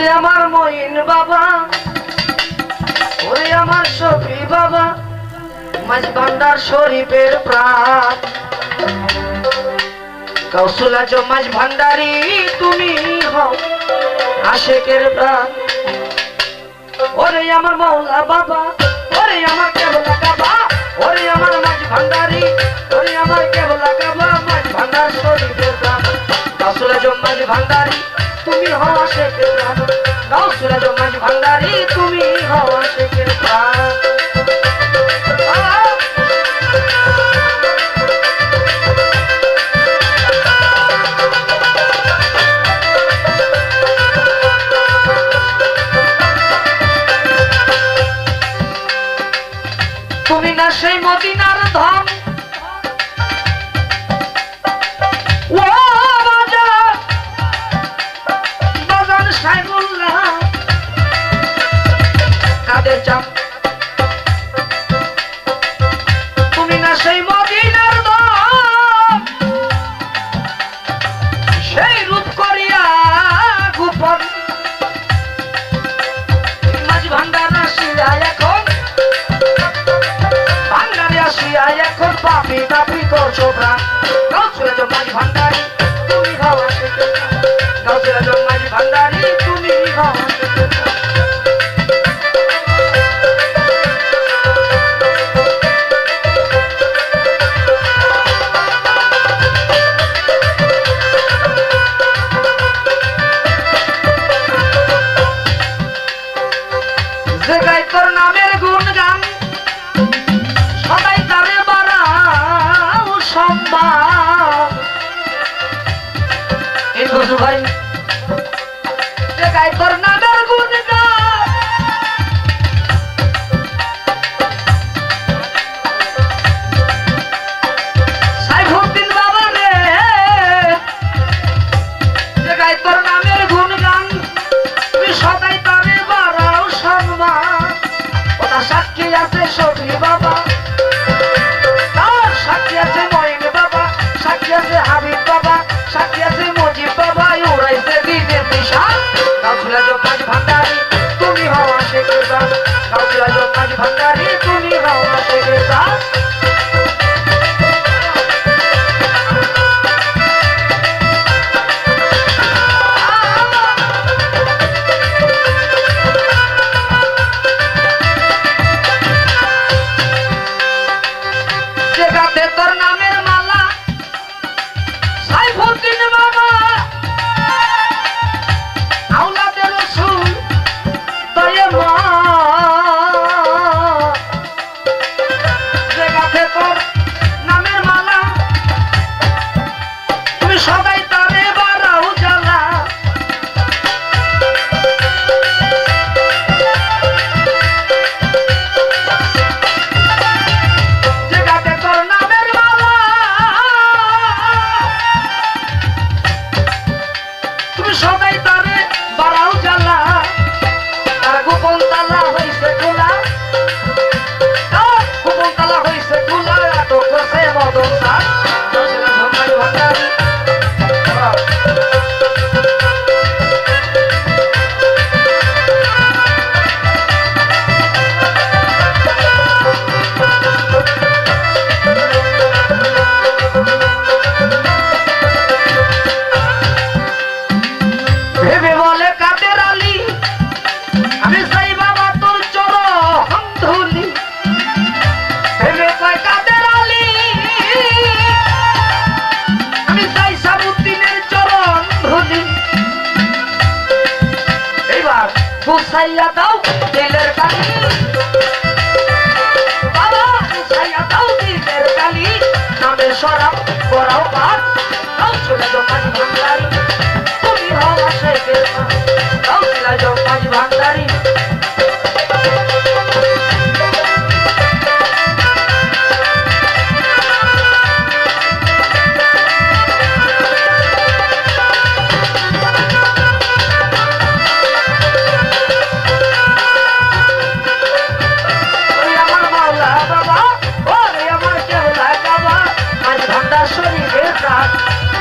ওরে আমার মঈন বাবা, ওরে আমার শফি বাবা, মাঝ ভান্ডার শরীফের প্রাণ। কৌশল আজম মাঝ ভান্ডারি তুমি হও আশেকের প্রাণ। ওরে আমার মৌলা বাবা, ওরে আমার কেবলা কাবা, ওরে আমার মাঝ ভান্ডারি, ওরে আমার কেবলা কাবা, মাঝ ভান্ডার শরীফের প্রাণ। কৌশল আজম মাঝ ভান্ডারি তুমি হও আশেকের প্রাণ। কৌশল আজম মাঝ ভান্ডারি তুমি হও আশেকের প্রাণ। তুমি না সেই মদিনার ধন, ও বাজান বাজান সাইবুল্লাহ কাদের চাপ। তুমি না সেই মদিনার ধন, সেই রূপ করিয়া গোপন মাঝ ভান্ডার আসিয়া এখন, এখন পাপি পাপি করছো প্রাণ। কৌশল আজম মাঝ ভান্ডারি তুমি হও আশেকের প্রাণ। কৌশল আজম মাঝ ভান্ডারি তুমি হও আশেকের প্রাণ। যে গাই তোর নামের গুণগান, সদাই তারে বাড়াও সম্মান। এই বসু ভাই, যে গাই তোর নামের গুণগান, সাইফুদ্দিন বাবা রে, যে গাই তোর নামের গুণগান, তুমি সদাই তারে বাড়াও সম্মান। ওটা সাক্ষী আছে শফি বাবা, সাক্ষী আছে মঈন বাবা, সাক্ষী আছে হাবিব বাবা, সাক্ষী আছে মুজিব বাবা, উড়াইছে দিনের নিশান। কৌশল আজম মাঝ ভান্ডারি তুমি হও আশেকের প্রাণ। কৌশল আজম মাঝ ভান্ডারি তুমি হও আশেকের প্রাণ। তোর নামের মালা সাইফুদ্দিন বাবা, আওলাদে রাসূল দয়াময়, যে গাছে তোর নামের মালা, তুমি সদাই তারে বাড়াও জ্বালা। সবাই তারে বাড়াও জ্বালা, তার গোপন তালা হইছে খোলা, গোপন তালা হইছে খোলা, আটক করছে মদন স্যার। কৌশল আজম মাঝ ভান্ডারি ভেবে বলে কাদের আলী, আমি চাই বাবা তোর চরণ ধুলি। ভেবে কয় কাদের আলী, আমি চাই সাবুদ্দিনের চরণ ধুলি। এইবার গুছাইয়া দাও দিলের কালি, বাবা গুছাইয়া দাও দিলের কালি, নামে সরাও করাও পার। কৌশল আজম মাঝ ভান্ডারি তুমি হও আশেকের প্রাণ। কৌশল আজম মাঝ ভান্ডারি আমার মাওলা বাবা, ওরে আমার কেবলা কাবা, মাঝ ভান্ডার শরীফের প্রাণ।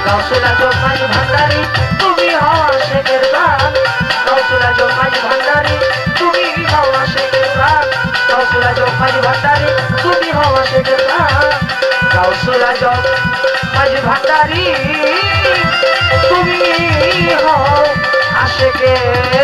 কৌশল আজম মাঝ ভান্ডারি তুমি হও আশেকের প্রাণ। ভান্ডারি তুমি হও আশেকের